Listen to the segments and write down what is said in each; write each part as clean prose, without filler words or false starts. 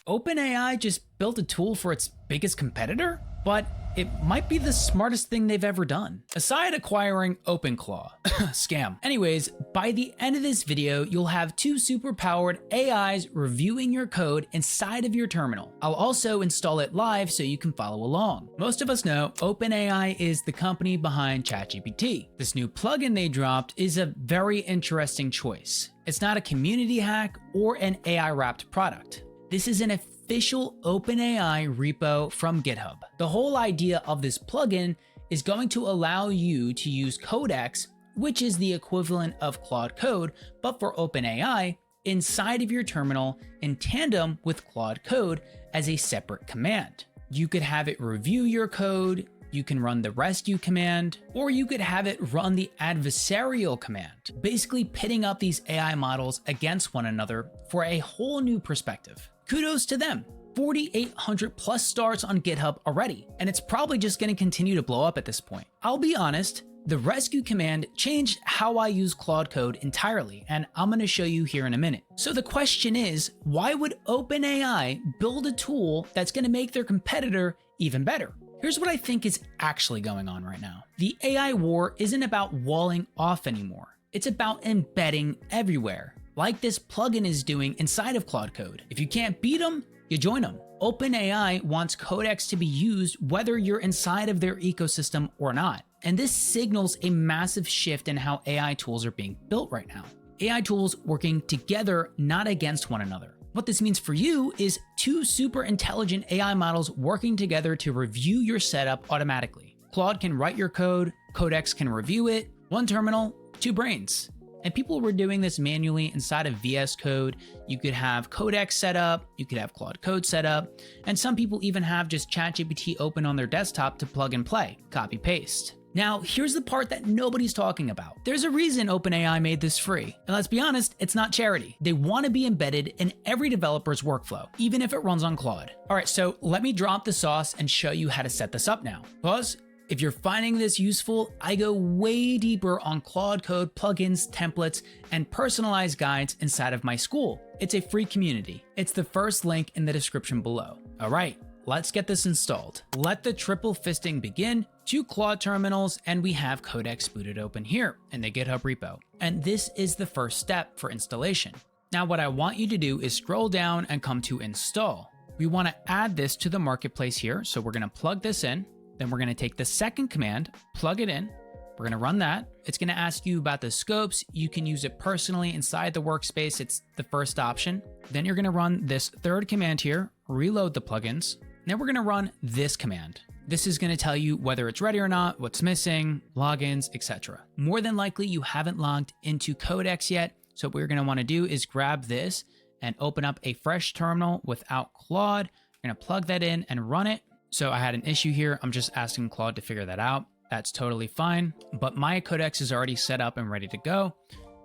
OpenAI just built a tool for its biggest competitor? But it might be the smartest thing they've ever done. Aside acquiring OpenClaw, scam. Anyways, by the end of this video, you'll have 2 super-powered AIs reviewing your code inside of your terminal. I'll also install it live so you can follow along. Most of us know OpenAI is the company behind ChatGPT. This new plugin they dropped is a very interesting choice. It's not a community hack or an AI-wrapped product. This is an official OpenAI repo from GitHub. The whole idea of this plugin is going to allow you to use Codex, which is the equivalent of Claude Code, but for OpenAI, inside of your terminal in tandem with Claude Code as a separate command. You could have it review your code, you can run the rescue command, or you could have it run the adversarial command, basically pitting up these AI models against one another for a whole new perspective. Kudos to them. 4,800 plus stars on GitHub already, and it's probably just going to continue to blow up at this point. I'll be honest, the rescue command changed how I use Claude Code entirely, and I'm going to show you here in a minute. So the question is, why would OpenAI build a tool that's going to make their competitor even better? Here's what I think is actually going on right now. The AI war isn't about walling off anymore. It's about embedding everywhere, like this plugin is doing inside of Claude Code. If you can't beat them, you join them. OpenAI wants Codex to be used whether you're inside of their ecosystem or not. And this signals a massive shift in how AI tools are being built right now. AI tools working together, not against one another. What this means for you is 2 super intelligent AI models working together to review your setup automatically. Claude can write your code, Codex can review it, 1 terminal, 2 brains. And people were doing this manually inside of VS Code. You could have Codex set up, you could have Claude Code set up, and some people even have just ChatGPT open on their desktop to plug and play, copy paste. Now, here's the part that nobody's talking about. There's a reason OpenAI made this free. And let's be honest, it's not charity. They want to be embedded in every developer's workflow, even if it runs on Claude. All right, so let me drop the sauce and show you how to set this up now. Pause. If you're finding this useful, I go way deeper on Claude Code plugins, templates, and personalized guides inside of my school. It's a free community. It's the first link in the description below. All right, let's get this installed. Let the triple fisting begin. 2 Claude terminals, and we have Codex booted open here in the GitHub repo. And this is the first step for installation. Now, what I want you to do is scroll down and come to install. We want to add this to the marketplace here. So we're going to plug this in. Then we're going to take the second command, plug it in. We're going to run that. It's going to ask you about the scopes. You can use it personally inside the workspace. It's the first option. Then you're going to run this third command here, reload the plugins. Then we're going to run this command. This is going to tell you whether it's ready or not, what's missing, logins, etc. More than likely, you haven't logged into Codex yet. So what we're going to want to do is grab this and open up a fresh terminal without Claude. We're going to plug that in and run it. So I had an issue here. I'm just asking Claude to figure that out. That's totally fine, but my Codex is already set up and ready to go.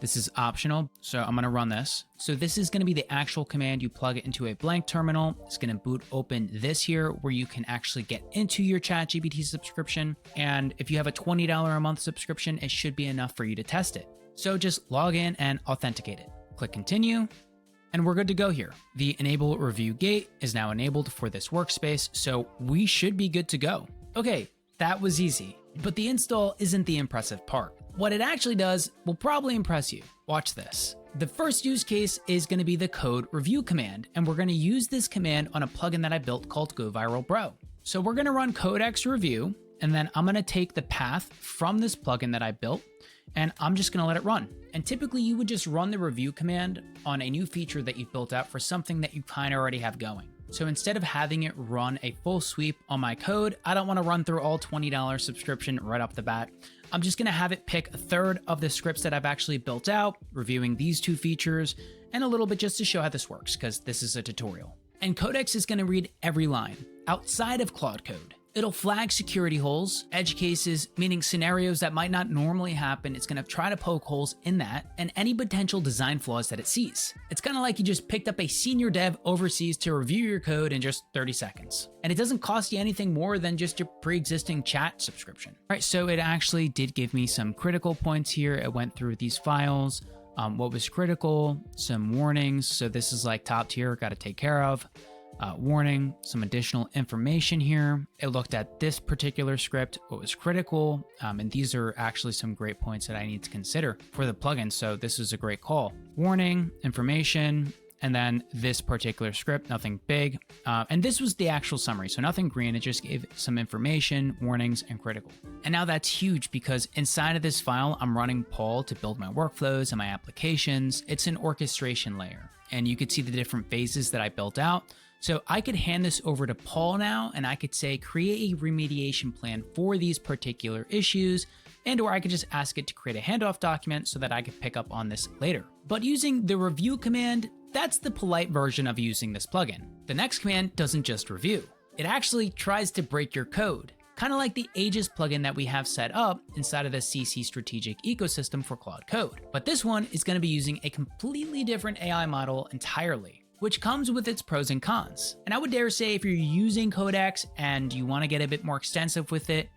This is optional, so I'm gonna run this. So this is gonna be the actual command. You plug it into a blank terminal. It's gonna boot open this here where you can actually get into your ChatGPT subscription. And if you have a $20 a month subscription, it should be enough for you to test it. So just log in and authenticate it. Click continue. And we're good to go here. The enable review gate is now enabled for this workspace, so we should be good to go. Okay, that was easy, but the install isn't the impressive part. What it actually does will probably impress you. Watch this. The first use case is going to be the code review command, and we're going to use this command on a plugin that I built called Go Viral Bro. So we're going to run codex review, and then I'm going to take the path from this plugin that I built, and I'm just going to let it run. And typically you would just run the review command on a new feature that you've built out for something that you kind of already have going. So instead of having it run a full sweep on my code, I don't want to run through all $20 subscription right off the bat. I'm just going to have it pick a third of the scripts that I've actually built out, reviewing these 2 features, and a little bit just to show how this works, because this is a tutorial. And Codex is going to read every line outside of Claude Code. It'll flag security holes, edge cases, meaning scenarios that might not normally happen. It's going to try to poke holes in that and any potential design flaws that it sees. It's kind of like you just picked up a senior dev overseas to review your code in just 30 seconds. And it doesn't cost you anything more than just your pre-existing chat subscription. All right, so it actually did give me some critical points here. It went through these files, what was critical, some warnings. So this is like top tier, got to take care of. Warning, some additional information here. It looked at this particular script, what was critical, and these are actually some great points that I need to consider for the plugin, so this is a great call. Warning, information, and then this particular script, nothing big. And this was the actual summary, so nothing green, it just gave some information, warnings, and critical. And now that's huge because inside of this file, I'm running Paul to build my workflows and my applications. It's an orchestration layer, and you could see the different phases that I built out. So I could hand this over to Paul now, and I could say, create a remediation plan for these particular issues, or I could just ask it to create a handoff document so that I could pick up on this later. But using the review command, that's the polite version of using this plugin. The next command doesn't just review. It actually tries to break your code, kind of like the Aegis plugin that we have set up inside of the CC strategic ecosystem for Claude Code. But this one is going to be using a completely different AI model entirely, which comes with its pros and cons. And I would dare say if you're using Codex and you want to get a bit more extensive with it,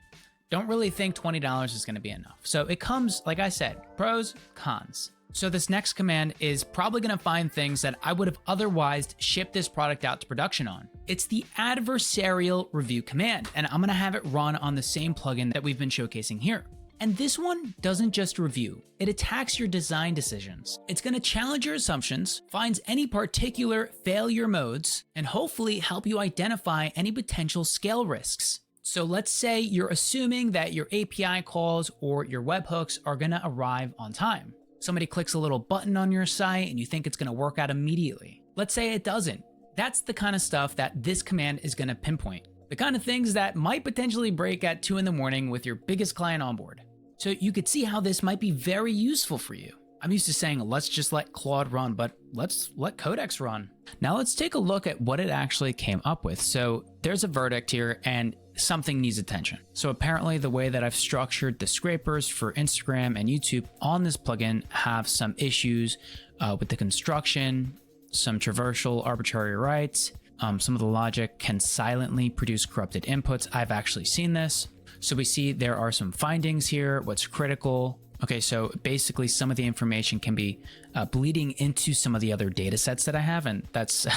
don't really think $20 is going to be enough. So it comes, like I said, pros, cons. So this next command is probably going to find things that I would have otherwise shipped this product out to production on. It's the adversarial-review command, and I'm going to have it run on the same plugin that we've been showcasing here. And this one doesn't just review, it attacks your design decisions. It's going to challenge your assumptions, finds any particular failure modes, and hopefully help you identify any potential scale risks. So let's say you're assuming that your API calls or your webhooks are going to arrive on time. Somebody clicks a little button on your site and you think it's going to work out immediately. Let's say it doesn't. That's the kind of stuff that this command is going to pinpoint. The kind of things that might potentially break at 2 in the morning with your biggest client on board. So you could see how this might be very useful for you. I'm used to saying, let's just let Claude run, but let's let Codex run. Now let's take a look at what it actually came up with. So there's a verdict here and something needs attention. So apparently the way that I've structured the scrapers for Instagram and YouTube on this plugin have some issues with the construction, some traversal arbitrary rights. Some of the logic can silently produce corrupted inputs. I've actually seen this. So we see there are some findings here, what's critical. Okay, so basically some of the information can be bleeding into some of the other data sets that I have, and that's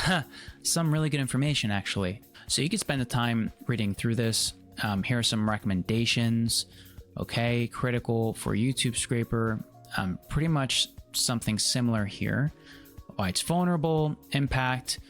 some really good information actually. So you could spend the time reading through this. Here are some recommendations. Okay, critical for YouTube scraper. Pretty much something similar here. Why it's vulnerable, impact,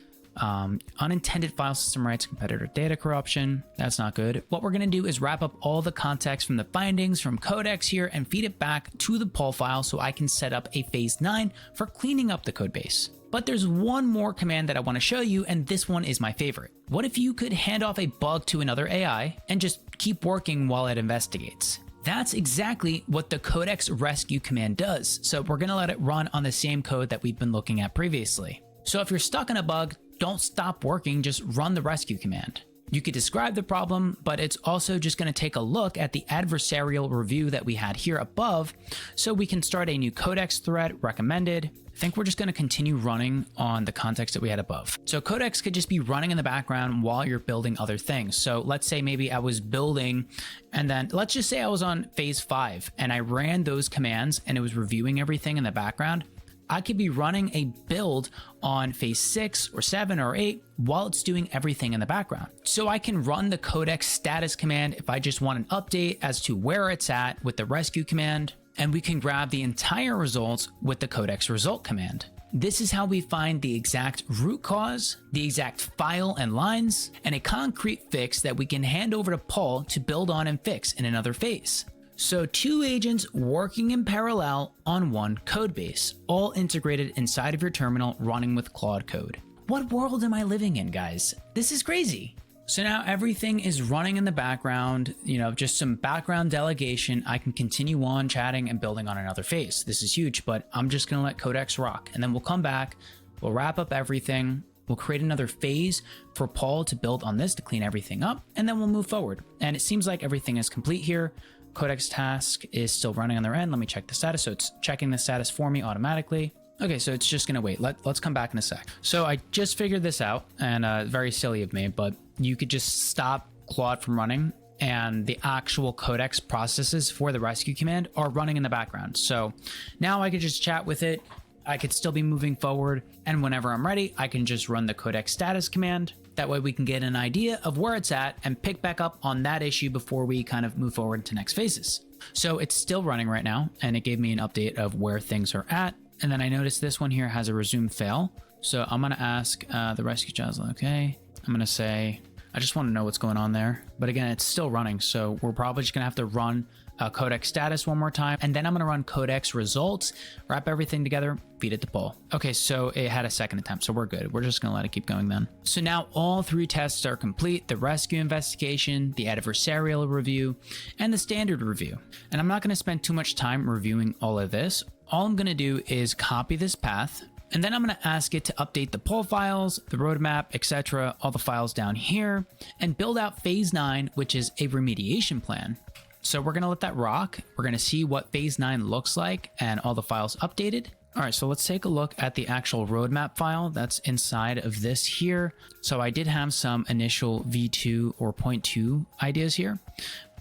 unintended file system writes, competitor data corruption. That's not good. What we're going to do is wrap up all the context from the findings from Codex here and feed it back to the Paul file so I can set up a phase 9 for cleaning up the code base. But there's one more command that I want to show you, and this one is my favorite. What if you could hand off a bug to another AI and just keep working while it investigates? That's exactly what the codex rescue command does. So we're going to let it run on the same code that we've been looking at previously. So if you're stuck in a bug, don't stop working, just run the rescue command. You could describe the problem, but it's also just going to take a look at the adversarial review that we had here above, so we can start a new codex thread recommended. I think we're just going to continue running on the context that we had above. So codex could just be running in the background while you're building other things. So let's say maybe I was building, and then let's just say I was on phase 5 and I ran those commands and it was reviewing everything in the background. I could be running a build on phase 6 or 7 or 8 while it's doing everything in the background. So I can run the codex status command if I just want an update as to where it's at with the rescue command, and we can grab the entire results with the codex result command. This is how we find the exact root cause, the exact file and lines, and a concrete fix that we can hand over to Paul to build on and fix in another phase. So 2 agents working in parallel on one code base, all integrated inside of your terminal running with Claude Code. What world am I living in, guys? This is crazy. So now everything is running in the background, just some background delegation. I can continue on chatting and building on another phase. This is huge, but I'm just gonna let Codex rock. And then we'll come back, we'll wrap up everything. We'll create another phase for Paul to build on this to clean everything up, and then we'll move forward. And it seems like everything is complete here. Codex task is still running on their end. Let me check the status. So it's checking the status for me automatically. Okay, so it's just gonna wait. Let's come back in a sec. So I just figured this out, and very silly of me, but you could just stop Claude from running, and the actual codex processes for the rescue command are running in the background. So now I could just chat with it. I could still be moving forward, and whenever I'm ready, I can just run the codex status command. That way we can get an idea of where it's at and pick back up on that issue before we kind of move forward to next phases. So it's still running right now, and it gave me an update of where things are at. And then I noticed this one here has a resume fail. So I'm gonna ask the rescue child's okay. I'm gonna say, I just wanna know what's going on there. But again, it's still running. So we're probably just gonna have to run codex status one more time, and then I'm gonna run codex results, wrap everything together, feed it to Paul. Okay, so it had a second attempt, so we're good. We're just gonna let it keep going then. So now all 3 tests are complete: the rescue investigation, the adversarial review, and the standard review. And I'm not gonna spend too much time reviewing all of this. All I'm gonna do is copy this path, and then I'm gonna ask it to update the pull files, the roadmap, etc., all the files down here, and build out phase 9, which is a remediation plan. So we're gonna let that rock. We're gonna see what phase 9 looks like and all the files updated. All right, so let's take a look at the actual roadmap file that's inside of this here. So I did have some initial V2 or 0.2 ideas here,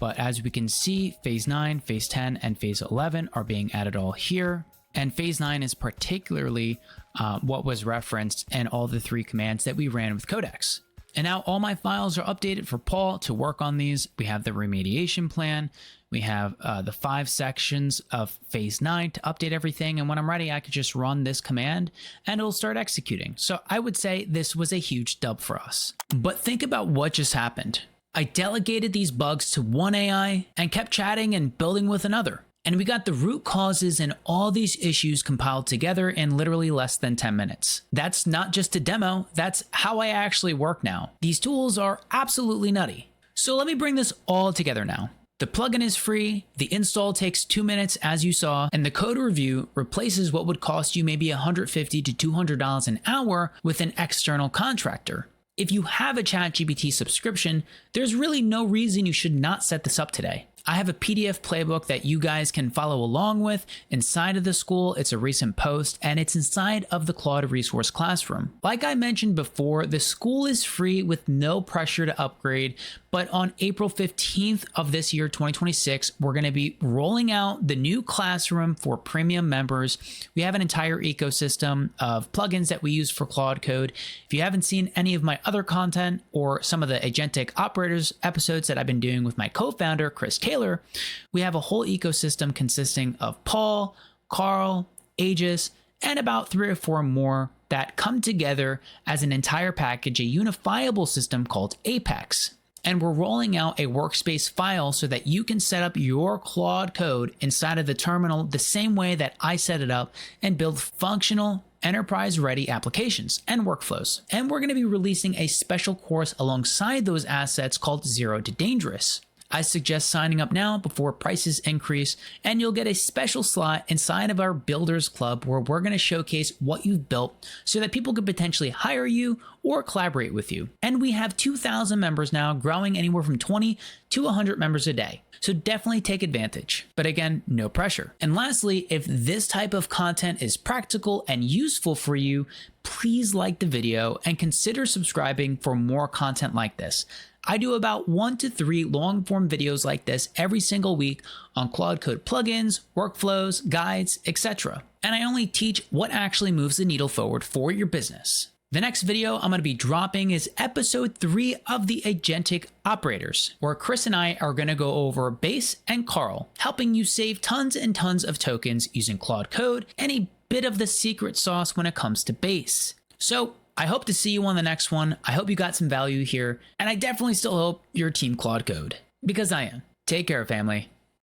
but as we can see, phase 9, phase 10, and phase 11 are being added all here. And phase 9 is particularly what was referenced in all the 3 commands that we ran with Codex. And now all my files are updated for Paul to work on these. We have the remediation plan. We have the 5 sections of phase 9 to update everything. And when I'm ready, I could just run this command and it'll start executing. So I would say this was a huge dub for us. But think about what just happened. I delegated these bugs to one AI and kept chatting and building with another. And we got the root causes and all these issues compiled together in literally less than 10 minutes. That's not just a demo, that's how I actually work now. These tools are absolutely nutty. So let me bring this all together now. The plugin is free, the install takes 2 minutes as you saw, and the code review replaces what would cost you maybe $150 to $200 an hour with an external contractor. If you have a ChatGPT subscription, there's really no reason you should not set this up today. I have a PDF playbook that you guys can follow along with inside of the school. It's a recent post and it's inside of the Claude Resource Classroom. Like I mentioned before, the school is free with no pressure to upgrade, but on April 15th of this year, 2026, we're going to be rolling out the new classroom for premium members. We have an entire ecosystem of plugins that we use for Claude Code. If you haven't seen any of my other content or some of the agentic operators episodes that I've been doing with my co-founder, Chris Taylor, we have a whole ecosystem consisting of Paul, Carl, Aegis, and about 3 or 4 more that come together as an entire package, a unifiable system called Apex. And we're rolling out a workspace file so that you can set up your Claude Code inside of the terminal the same way that I set it up and build functional, enterprise-ready applications and workflows. And we're going to be releasing a special course alongside those assets called Zero to Dangerous. I suggest signing up now before prices increase, and you'll get a special slot inside of our Builders Club where we're going to showcase what you've built so that people could potentially hire you or collaborate with you. And we have 2,000 members now, growing anywhere from 20 to 100 members a day. So definitely take advantage. But again, no pressure. And lastly, if this type of content is practical and useful for you, please like the video and consider subscribing for more content like this. I do about 1 to 3 long form videos like this every single week on Claude Code plugins, workflows, guides, etc. And I only teach what actually moves the needle forward for your business. The next video I'm going to be dropping is episode 3 of the agentic operators, where Chris and I are going to go over Base and Carl, helping you save tons and tons of tokens using Claude Code and a bit of the secret sauce when it comes to Base. So I hope to see you on the next one. I hope you got some value here, and I definitely still hope you're Team Claude Code, because I am. Take care, family.